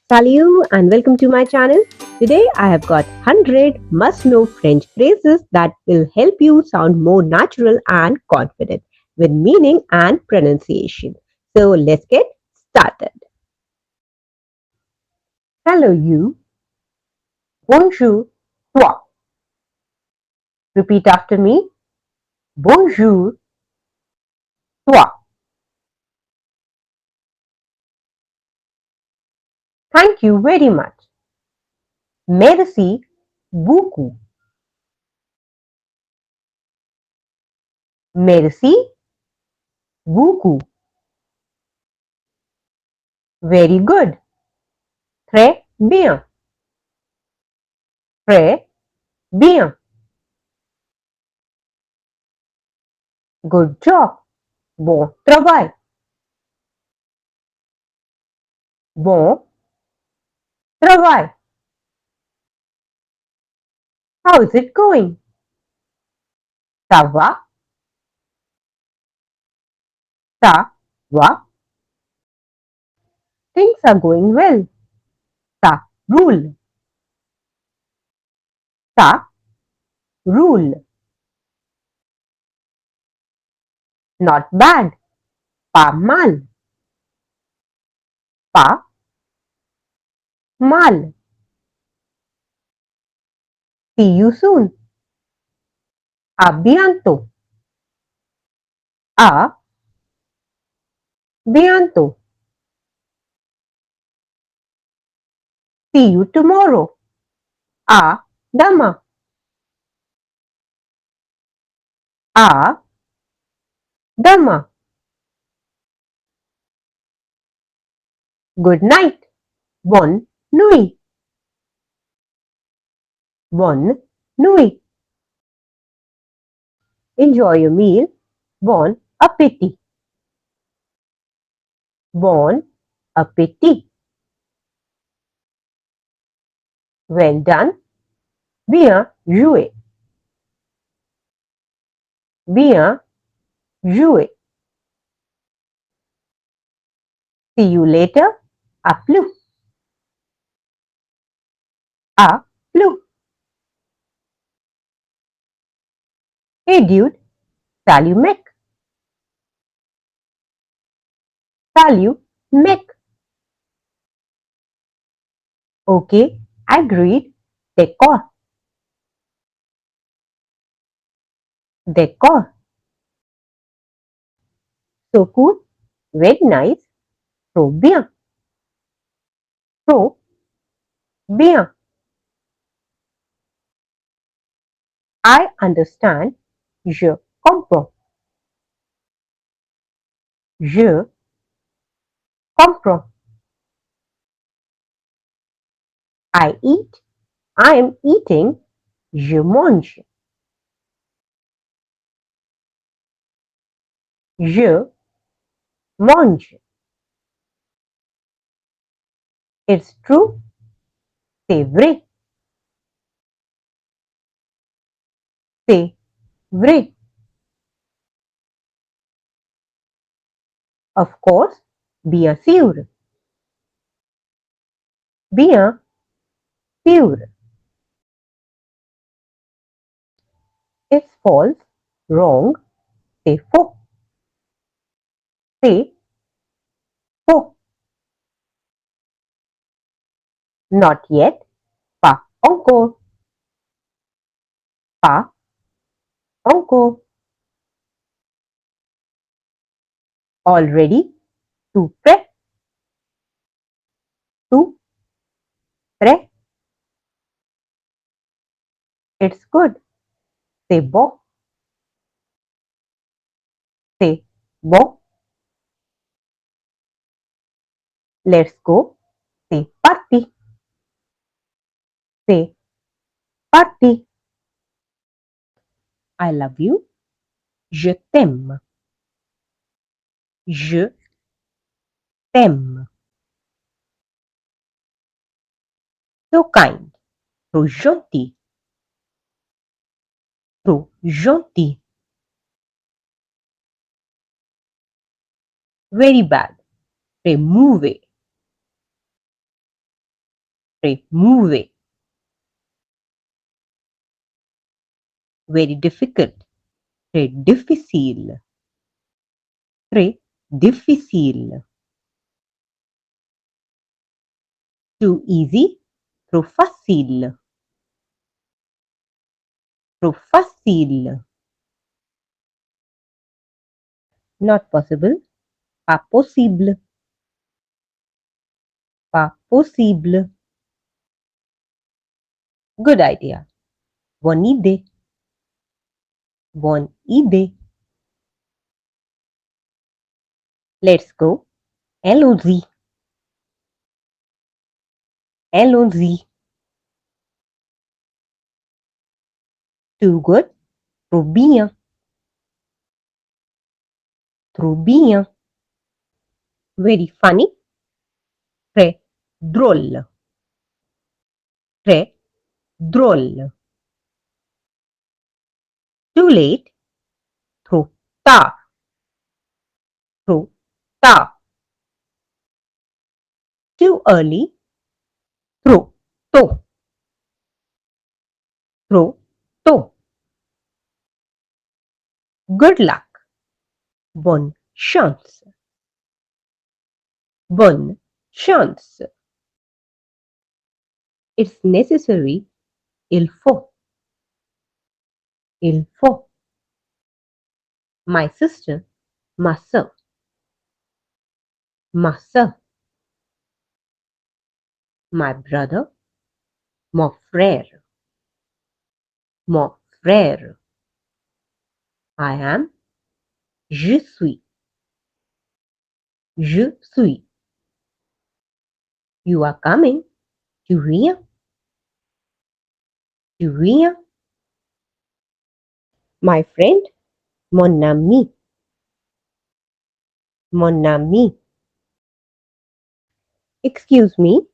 Salut and welcome to my channel. Today I have got 100 must-know French phrases that will help you sound more natural and confident with meaning and pronunciation. So let's get started. Hello you. Bonjour toi. Repeat after me. Bonjour toi. Thank you very much. Merci beaucoup. Merci beaucoup. Very good. Très bien. Très bien. Good job. Bon travail. Bon travail. How is it going? Ça va? Ça va? Things are going well. Ça roule. Ça roule. Not bad. Pas mal. Pas mal. See you soon. A bientôt. A bientôt. See you tomorrow. A demain. A demain. Good night. Bonne nuit. Bonne nuit. Enjoy your meal. Bon appétit. Bon appétit. Well done. Bien joué. Bien joué. See you later. À plus. À plus. Hey dude. Salut mec. Salut mec. Okay. Agreed. D'accord. D'accord. So cool. Very nice. Trop bien. Trop bien. I understand. Je comprends. Je comprends. I eat. I am eating. Je mange. Je mange. It's true. C'est vrai. C'est vrai. Of course. Bien sûr. Bien sûr. It's false. Wrong. C'est faux. C'est faux. Not yet. Pas encore. Pas encore. Already. Tout prêt. Tout prêt. It's good. C'est bon. C'est bon. Let's go. C'est parti. C'est parti. I love you. Je t'aime. Je t'aime. So kind. Trop gentil. Trop gentil. Very bad. Remove it. Mauvais. Very difficult. Difficile. Très difficile. Too easy. Trop facile. Trop facile. Not possible. Pas possible. Pas possible. Good idea. Bonne idée. Bonne idée. Let's go. Allons-y. Allons-y. Too good. Trop bien. Trop bien. Very funny. Très drôle. Très drôle. Too late. Trop tard. Trop tard. Too early. Trop tôt. Trop tôt. Good luck. Bonne chance. Bonne chance. It's necessary. Il faut. Il faut. My sister. Ma sœur. Ma sœur. My brother. Mon frère. Mon frère. I am. Je suis. Je suis. You are coming. Tu viens. Tu viens. My friend. Mon ami. Mon ami. Excuse me.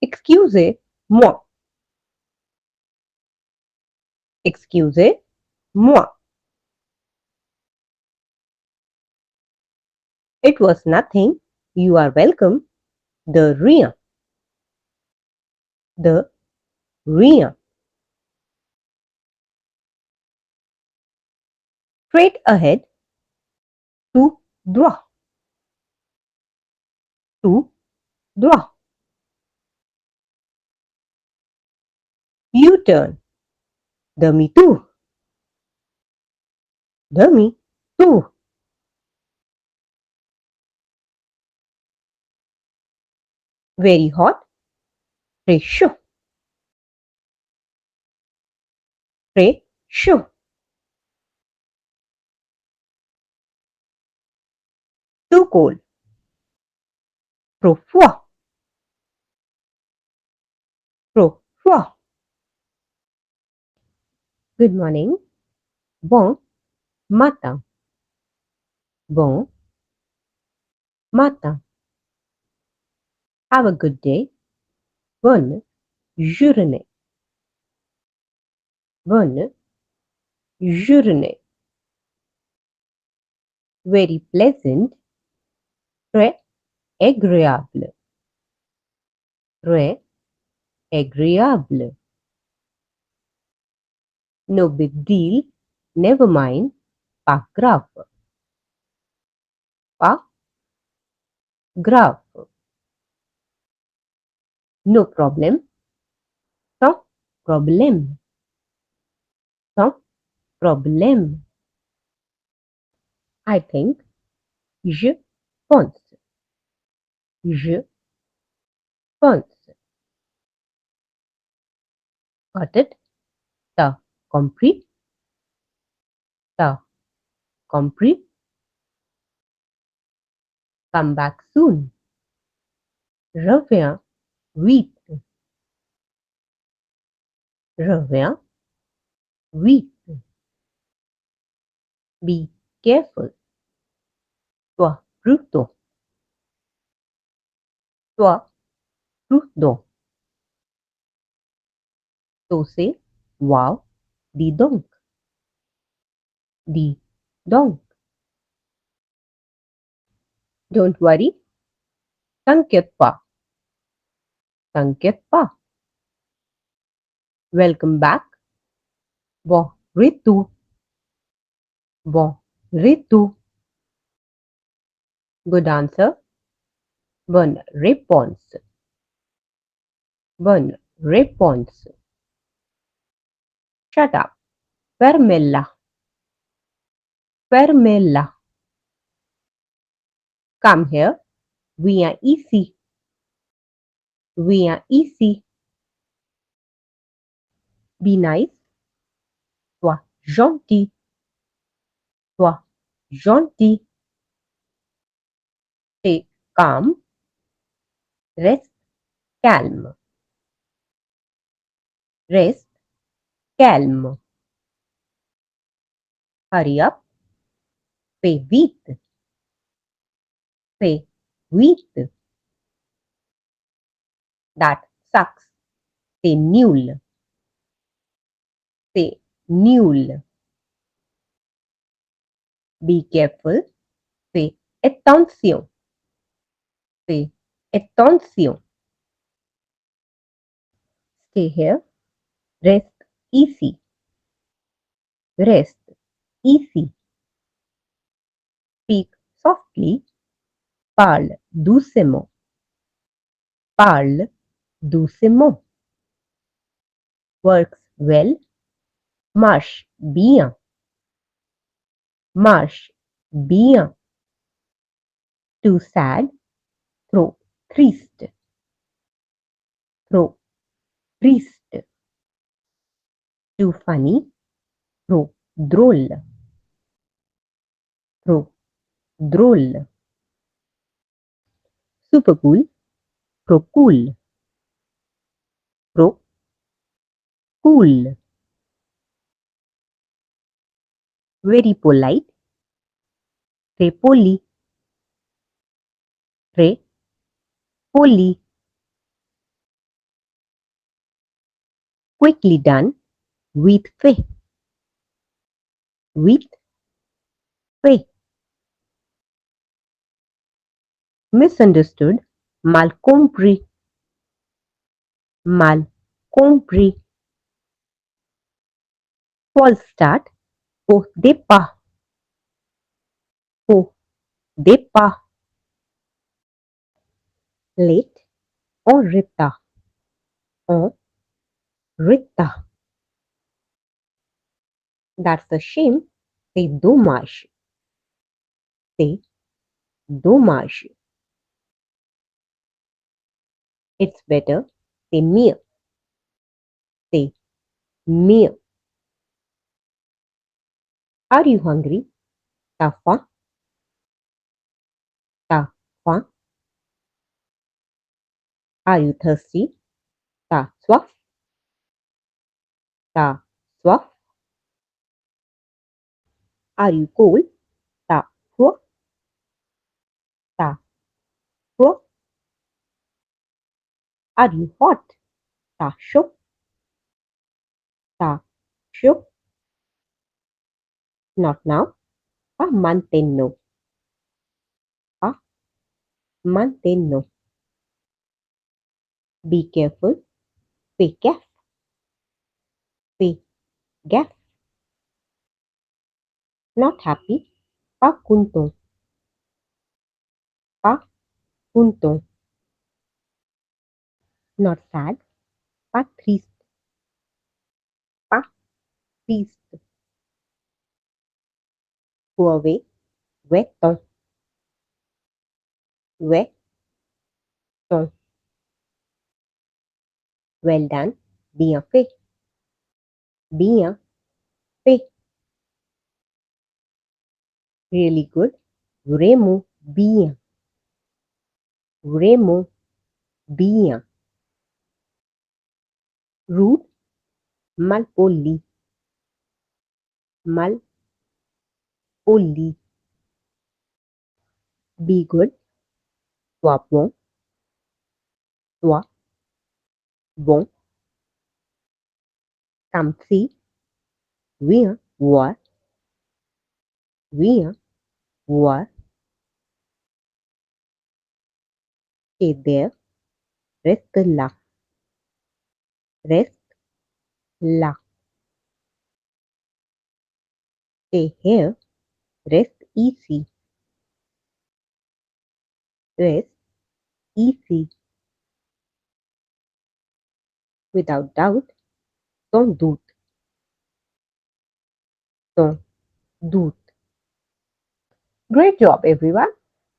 Excusez-moi. Excusez-moi. It was nothing. You are welcome. De rien. De rien. Straight ahead. Tout droit. Tout droit. U-turn. Demi-tour. Demi-tour. Very hot. Très chaud. Très chaud. Too cold. Trop froid. Trop froid. Good morning. Bon matin. Bon matin. Have a good day. Bonne journée. Bonne journée. Very pleasant. Très agréable. Très agréable. No big deal. Never mind. Pas grave. Pas grave. No problem. Sans problème. Sans problème. I think. Je pense. Je pense. Got it? T'as compris? T'as compris? Come back soon. Reviens vite. Reviens vite. Be careful. Sois prudent. Sois prudent. तो से wow, dis donc. Dis donc. Don't worry. T'inquiète pas. t'inquiète pas. Welcome back. Bon retour. Bon retour. Good answer. Bonne réponse. Bonne réponse. Shut up. Fermez-la. Fermez-la. Come here. Viens ici. Viens ici. Be nice. Sois gentil. Sois gentil. Stay calm. Reste calme. Reste calme. Hurry up. Fais vite. Fais vite. That sucks. C'est nul. C'est nul. Be careful. Fais attention. Fais attention. Stay here. Rest easy. Rest easy. Speak softly. Parle doucement. Parle doucement. Works well. Marche bien. Marche bien. Too sad. Trop triste. Trop triste. Too funny. Trop drôle. Trop drôle. Super cool. Trop cool. Trop cool. Very polite. Très poli. Très poli. Quickly done. Vite fait. Vite fait. Misunderstood. Mal compris. Mal compris. False start. Faux départ. Faux départ. Late. En retard. En retard. That's a shame. C'est dommage. C'est dommage. It's better. C'est mieux. C'est mieux. Are you hungry? T'as faim? T'as faim? Are you thirsty? T'as soif? T'as soif? Are you cold? T'as froid? T'as froid? Are you hot? T'as chaud? T'as chaud? Not now. Pas maintenant. Pas maintenant. Be careful. Fais gaffe. Fais gaffe. Not happy. Pas content. Pas content. Not sad. Pas triste. Pas triste. Go away. Va-t'en. Va-t'en. Well done. Bien fait. Bien fait. Really good. Vraiment bien. Vraiment bien. Rude. Mal poli. Mal poli. Be good. Sois bon. Sois bon. Come see. Viens voir. Viens voir. Stay there. Reste là. Reste là. Stay here. Reste ici. Reste ici. Without doubt, sans doute, sans doute. Great job, everyone.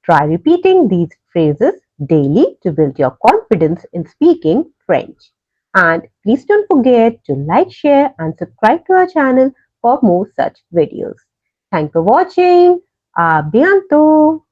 Try repeating these phrases daily to build your confidence in speaking French. And please don't forget to like, share, and subscribe to our channel for more such videos. Thanks for watching. À bientôt.